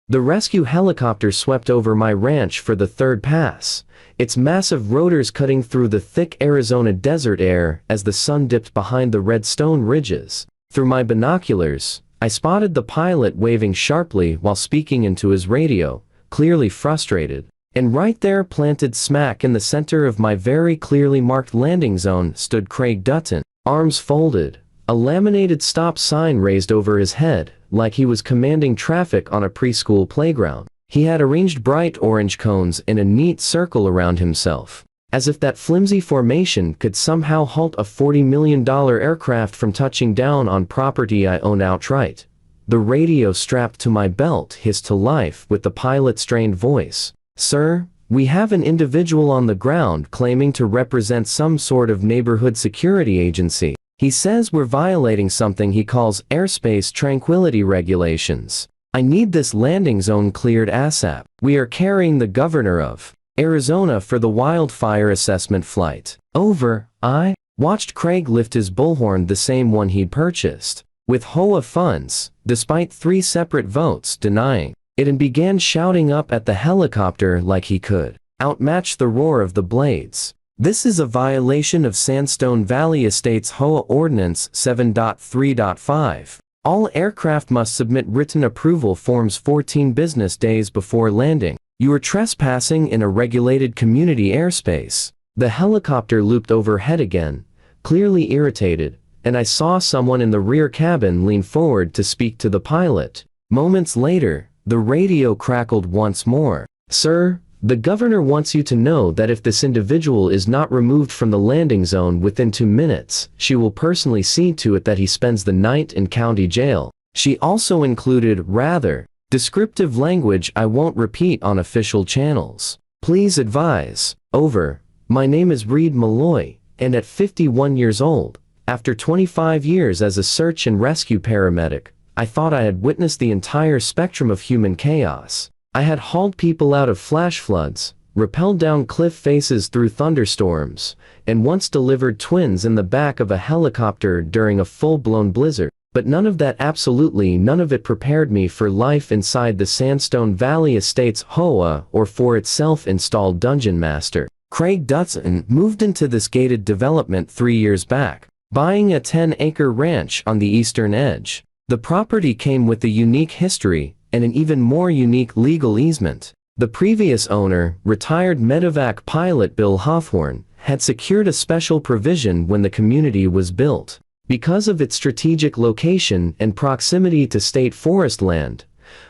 The rescue helicopter swept over my ranch for the third pass, its massive rotors cutting through the thick Arizona desert air as the sun dipped behind the red stone ridges. Through my binoculars, I spotted the pilot waving sharply while speaking into his radio, clearly frustrated. And right there, planted smack in the center of my very clearly marked landing zone, stood Craig Dutton, arms folded, a laminated stop sign raised over his head, like he was commanding traffic on a preschool playground. He had arranged bright orange cones in a neat circle around himself, as if that flimsy formation could somehow halt a $40 million aircraft from touching down on property I own outright. The radio strapped to my belt hissed to life with the pilot's strained voice. "Sir, we have an individual on the ground claiming to represent some sort of neighborhood security agency. He says we're violating something he calls airspace tranquility regulations. I need this landing zone cleared ASAP. We are carrying the governor of Arizona for the wildfire assessment flight." Over. I watched Craig lift his bullhorn, the same one he'd purchased with HOA funds, despite 3 separate votes denying it, and began shouting up at the helicopter like he could outmatch the roar of the blades. "This is a violation of Sandstone Valley Estates HOA Ordinance 7.3.5. All aircraft must submit written approval forms 14 business days before landing. You are trespassing in a regulated community airspace." The helicopter looped overhead again, clearly irritated, and I saw someone in the rear cabin lean forward to speak to the pilot. Moments later, the radio crackled once more. "Sir, the governor wants you to know that if this individual is not removed from the landing zone within 2 minutes, she will personally see to it that he spends the night in county jail." She also included rather descriptive language I won't repeat on official channels. "Please advise." Over. "My name is Reed Malloy, and at 51 years old, after 25 years as a search and rescue paramedic, I thought I had witnessed the entire spectrum of human chaos. I had hauled people out of flash floods, rappelled down cliff faces through thunderstorms, and once delivered twins in the back of a helicopter during a full-blown blizzard. But none of that, absolutely none of it, prepared me for life inside the Sandstone Valley Estates HOA or for its self-installed dungeon master. Craig Dutton moved into this gated development 3 years back, buying a 10-acre ranch on the eastern edge. The property came with a unique history and an even more unique legal easement. The previous owner, retired medevac pilot Bill Hawthorne, had secured a special provision when the community was built. Because of its strategic location and proximity to state forest land,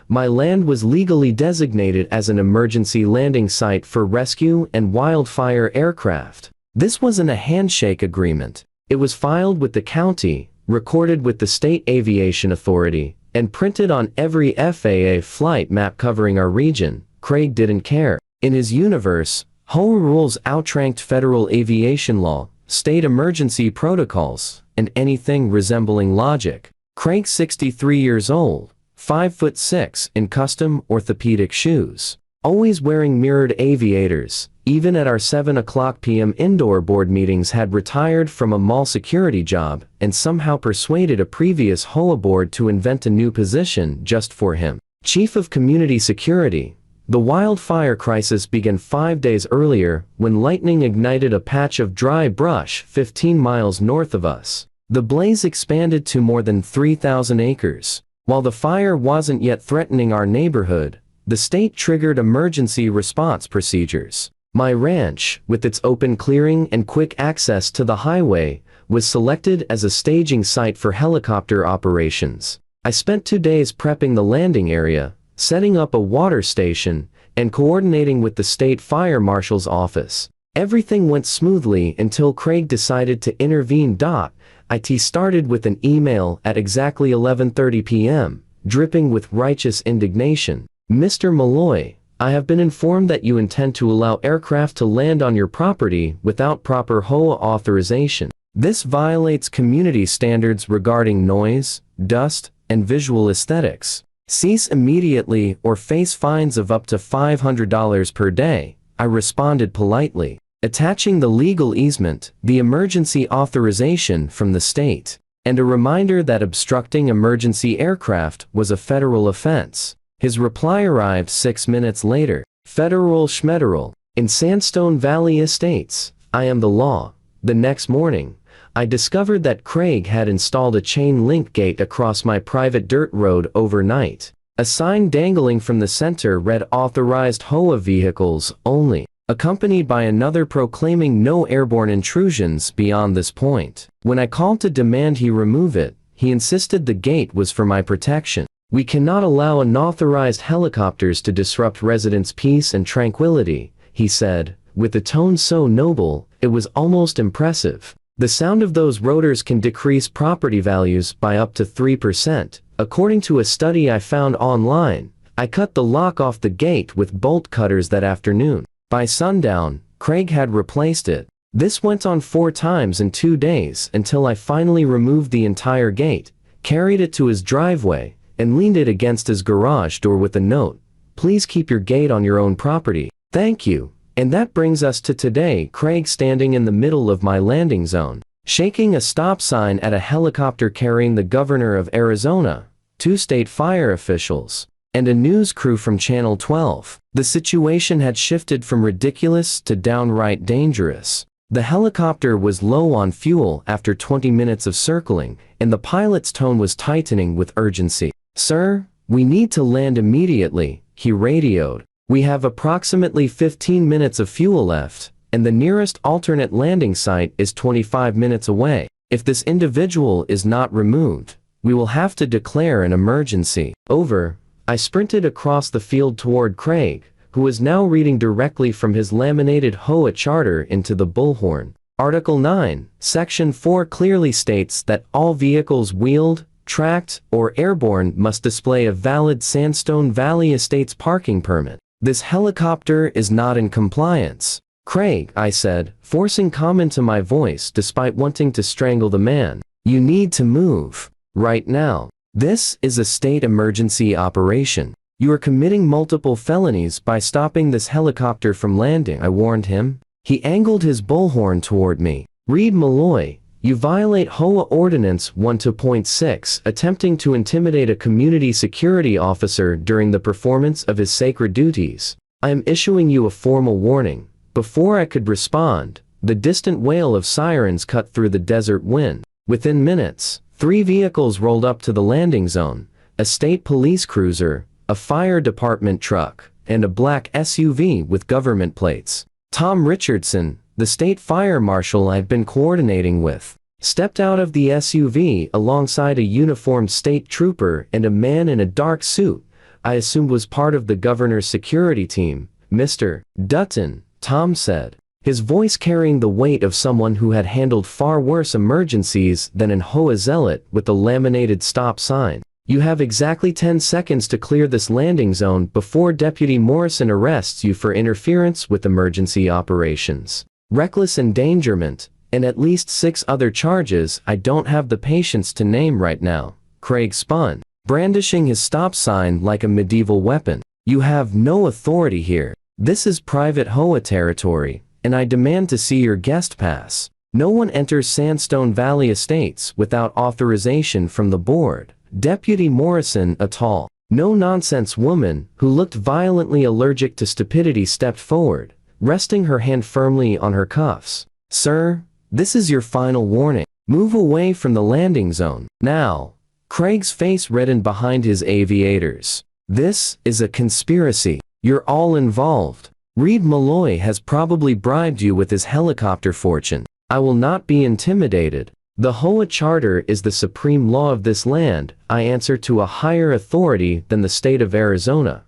my land was legally designated as an emergency landing site for rescue and wildfire aircraft. This wasn't a handshake agreement. It was filed with the county, recorded with the State Aviation Authority, and printed on every FAA flight map covering our region. Craig didn't care. In his universe, HOA rules outranked federal aviation law, state emergency protocols, and anything resembling logic. Craig, 63 years old, 5'6", in custom orthopedic shoes, always wearing mirrored aviators, even at our 7:00 p.m. indoor board meetings, had retired from a mall security job and somehow persuaded a previous HOA board to invent a new position just for him. Chief of Community Security. The wildfire crisis began 5 days earlier when lightning ignited a patch of dry brush 15 miles north of us. The blaze expanded to more than 3,000 acres. While the fire wasn't yet threatening our neighborhood, the state triggered emergency response procedures. My ranch, with its open clearing and quick access to the highway, was selected as a staging site for helicopter operations. I spent 2 days prepping the landing area, setting up a water station, and coordinating with the state fire marshal's office. Everything went smoothly until Craig decided to intervene. It started with an email at exactly 11:30 p.m., dripping with righteous indignation. "Mr. Malloy, I have been informed that you intend to allow aircraft to land on your property without proper HOA authorization. This violates community standards regarding noise, dust, and visual aesthetics. Cease immediately or face fines of up to $500 per day," I responded politely, attaching the legal easement, the emergency authorization from the state, and a reminder that obstructing emergency aircraft was a federal offense. His reply arrived 6 minutes later. Federal Schmederal. In Sandstone Valley Estates, I am the law. The next morning, I discovered that Craig had installed a chain-link gate across my private dirt road overnight. A sign dangling from the center read "Authorized HOA Vehicles Only," accompanied by another proclaiming no airborne intrusions beyond this point. When I called to demand he remove it, he insisted the gate was for my protection. "We cannot allow unauthorized helicopters to disrupt residents' peace and tranquility," he said, with a tone so noble, it was almost impressive. "The sound of those rotors can decrease property values by up to 3%. According to a study I found online, I cut the lock off the gate with bolt cutters that afternoon. By sundown, Craig had replaced it. This went on 4 times in 2 days until I finally removed the entire gate, carried it to his driveway, and leaned it against his garage door with a note, 'Please keep your gate on your own property. Thank you.' And that brings us to today, Craig standing in the middle of my landing zone, shaking a stop sign at a helicopter carrying the governor of Arizona, 2 state fire officials, and a news crew from Channel 12. The situation had shifted from ridiculous to downright dangerous. The helicopter was low on fuel after 20 minutes of circling, and the pilot's tone was tightening with urgency. "Sir, we need to land immediately," he radioed. "We have approximately 15 minutes of fuel left, and the nearest alternate landing site is 25 minutes away. If this individual is not removed, we will have to declare an emergency." Over. I sprinted across the field toward Craig, who was now reading directly from his laminated HOA charter into the bullhorn. Article 9, Section 4 clearly states that all vehicles wheeled, tracked, or airborne must display a valid Sandstone Valley Estates parking permit. "This helicopter is not in compliance." "Craig," I said, forcing calm into my voice despite wanting to strangle the man, "you need to move. Right now. This is a state emergency operation. You are committing multiple felonies by stopping this helicopter from landing," I warned him. He angled his bullhorn toward me. "Reed Malloy, you violate HOA Ordinance 1.6, attempting to intimidate a community security officer during the performance of his sacred duties. I am issuing you a formal warning." Before I could respond, the distant wail of sirens cut through the desert wind. Within minutes, 3 vehicles rolled up to the landing zone: a state police cruiser, a fire department truck, and a black SUV with government plates. Tom Richardson, the state fire marshal I'd been coordinating with, stepped out of the SUV alongside a uniformed state trooper and a man in a dark suit I assumed was part of the governor's security team. "Mr. Dutton," Tom said, his voice carrying the weight of someone who had handled far worse emergencies than an HOA zealot with a laminated stop sign. "You have exactly 10 seconds to clear this landing zone before Deputy Morrison arrests you for interference with emergency operations, reckless endangerment, and at least 6 other charges I don't have the patience to name right now." Craig spun, brandishing his stop sign like a medieval weapon. "You have no authority here. This is private HOA territory, and I demand to see your guest pass. No one enters Sandstone Valley Estates without authorization from the board." Deputy Morrison, a tall, no-nonsense woman who looked violently allergic to stupidity, stepped forward, resting her hand firmly on her cuffs. "Sir, this is your final warning. Move away from the landing zone, now." Craig's face reddened behind his aviators. "This is a conspiracy. You're all involved. Reed Malloy has probably bribed you with his helicopter fortune. I will not be intimidated. The HOA Charter is the supreme law of this land. I answer to a higher authority than the state of Arizona."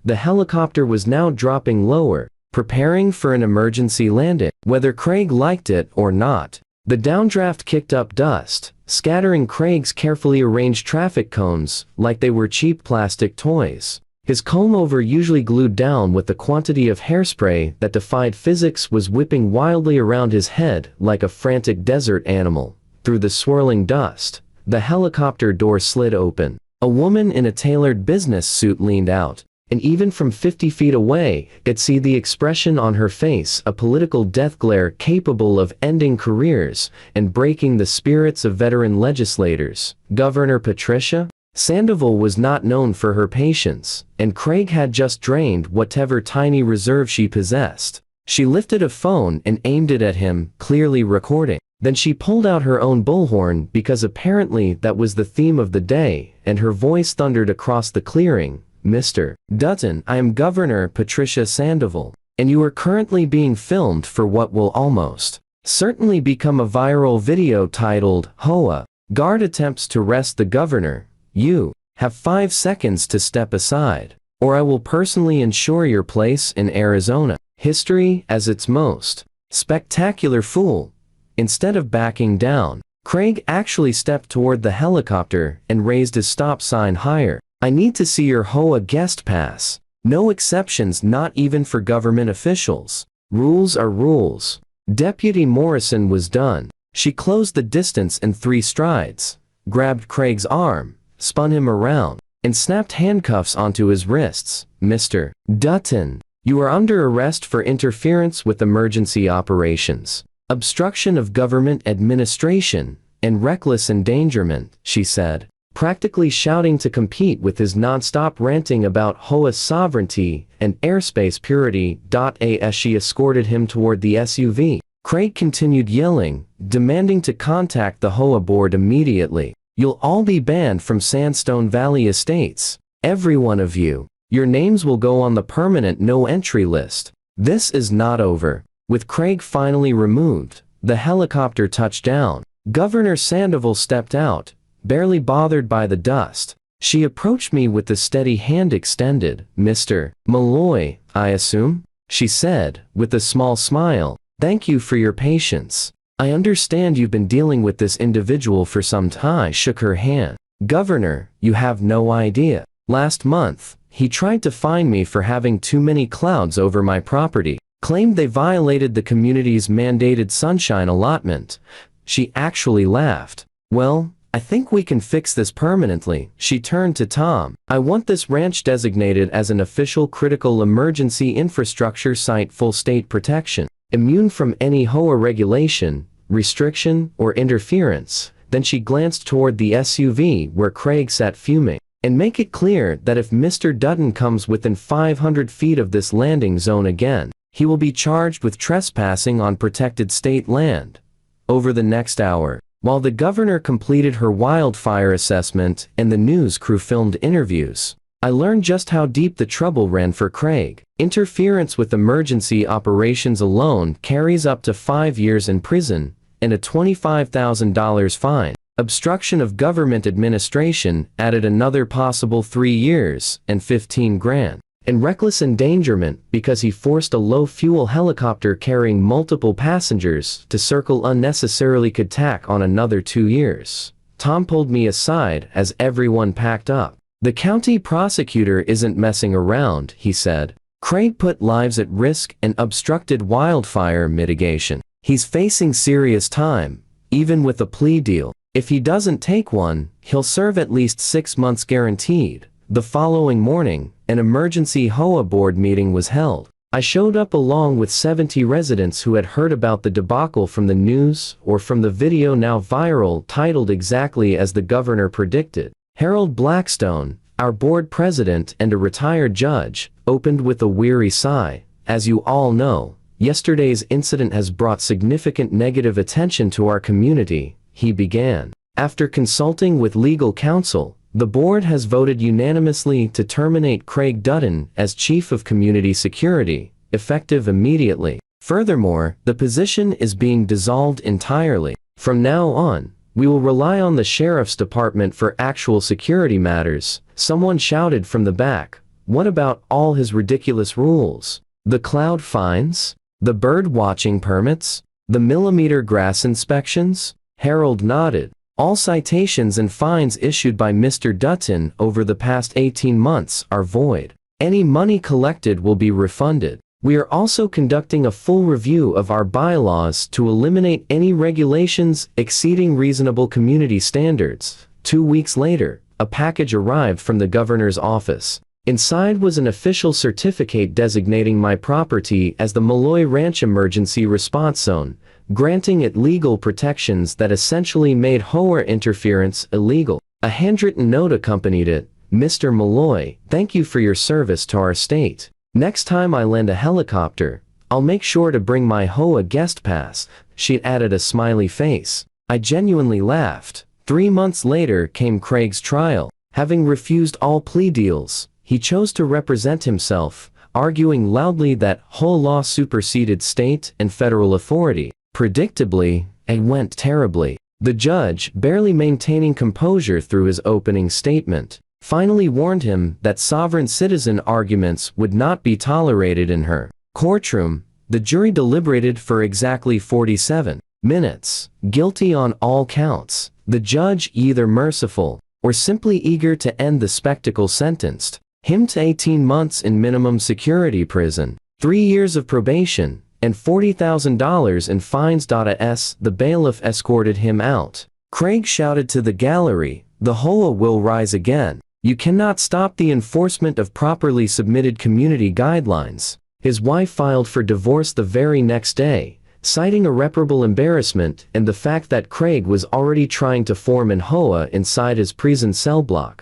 The helicopter was now dropping lower, preparing for an emergency landing. Whether Craig liked it or not, the downdraft kicked up dust, scattering Craig's carefully arranged traffic cones like they were cheap plastic toys. His comb-over, usually glued down with the quantity of hairspray that defied physics, was whipping wildly around his head like a frantic desert animal. Through the swirling dust, the helicopter door slid open. A woman in a tailored business suit leaned out, and even from 50 feet away, could see the expression on her face, a political death glare capable of ending careers and breaking the spirits of veteran legislators. "Governor Patricia?" Sandoval was not known for her patience, and Craig had just drained whatever tiny reserve she possessed. She lifted a phone and aimed it at him, clearly recording. Then she pulled out her own bullhorn because apparently that was the theme of the day, and her voice thundered across the clearing. "Mr. Dutton, I am Governor Patricia Sandoval, and you are currently being filmed for what will almost certainly become a viral video titled, HOA Guard Attempts to Arrest the Governor. You have 5 seconds to step aside, or I will personally ensure your place in Arizona history as its most spectacular fool." Instead of backing down, Craig actually stepped toward the helicopter and raised his stop sign higher. "I need to see your HOA guest pass. No exceptions, not even for government officials. Rules are rules." Deputy Morrison was done. She closed the distance in 3 strides, grabbed Craig's arm, spun him around, and snapped handcuffs onto his wrists. "Mr. Dutton, you are under arrest for interference with emergency operations, obstruction of government administration, and reckless endangerment," she said, practically shouting to compete with his nonstop ranting about HOA sovereignty and airspace purity. As she escorted him toward the SUV, Craig continued yelling, demanding to contact the HOA board immediately. "You'll all be banned from Sandstone Valley Estates. Every one of you. Your names will go on the permanent no-entry list." This is not over. With Craig finally removed, the helicopter touched down. Governor Sandoval stepped out, barely bothered by the dust. She approached me with a steady hand extended. "Mr. Malloy, I assume?" she said, with a small smile. "Thank you for your patience. I understand you've been dealing with this individual for some time." I shook her hand. "Governor, you have no idea. Last month, he tried to fine me for having too many clouds over my property. Claimed they violated the community's mandated sunshine allotment." She actually laughed. "Well, I think we can fix this permanently." She turned to Tom. "I want this ranch designated as an official critical emergency infrastructure site, full state protection, immune from any HOA regulation, restriction, or interference." Then she glanced toward the SUV where Craig sat fuming. "And make it clear that if Mr. Dutton comes within 500 feet of this landing zone again, he will be charged with trespassing on protected state land." Over the next hour, while the governor completed her wildfire assessment and the news crew filmed interviews, I learned just how deep the trouble ran for Craig. Interference with emergency operations alone carries up to 5 years in prison and a $25,000 fine. Obstruction of government administration added another possible 3 years and 15 grand. And reckless endangerment because he forced a low-fuel helicopter carrying multiple passengers to circle unnecessarily could tack on another 2 years. Tom pulled me aside as everyone packed up. "The county prosecutor isn't messing around," he said. "Craig put lives at risk and obstructed wildfire mitigation. He's facing serious time, even with a plea deal. If he doesn't take one, he'll serve at least 6 months guaranteed." The following morning, an emergency HOA board meeting was held. I showed up along with 70 residents who had heard about the debacle from the news or from the video now viral titled exactly as the governor predicted. Harold Blackstone, our board president and a retired judge, opened with a weary sigh. "As you all know, yesterday's incident has brought significant negative attention to our community," he began. "After consulting with legal counsel, the board has voted unanimously to terminate Craig Dutton as Chief of Community Security, effective immediately. Furthermore, the position is being dissolved entirely. From now on, we will rely on the Sheriff's Department for actual security matters." Someone shouted from the back. "What about all his ridiculous rules? The cloud fines? The bird watching permits? The millimeter grass inspections?" Harold nodded. "All citations and fines issued by Mr. Dutton over the past 18 months are void. Any money collected will be refunded. We are also conducting a full review of our bylaws to eliminate any regulations exceeding reasonable community standards." 2 weeks later, a package arrived from the governor's office. Inside was an official certificate designating my property as the Malloy Ranch Emergency Response Zone, granting it legal protections that essentially made HOA interference illegal. A handwritten note accompanied it. "Mr. Malloy, thank you for your service to our state. Next time I land a helicopter, I'll make sure to bring my HOA guest pass." She added a smiley face. I genuinely laughed. 3 months later came Craig's trial. Having refused all plea deals, he chose to represent himself, arguing loudly that HOA law superseded state and federal authority. Predictably, it went terribly. The judge, barely maintaining composure through his opening statement, finally warned him that sovereign citizen arguments would not be tolerated in her courtroom. The jury deliberated for exactly 47 minutes, guilty on all counts. The judge, either merciful or simply eager to end the spectacle, sentenced him to 18 months in minimum security prison, 3 years of probation, and $40,000 in fines. As the bailiff escorted him out, Craig shouted to the gallery, "The HOA will rise again. You cannot stop the enforcement of properly submitted community guidelines." His wife filed for divorce the very next day, citing irreparable embarrassment and the fact that Craig was already trying to form an HOA inside his prison cell block.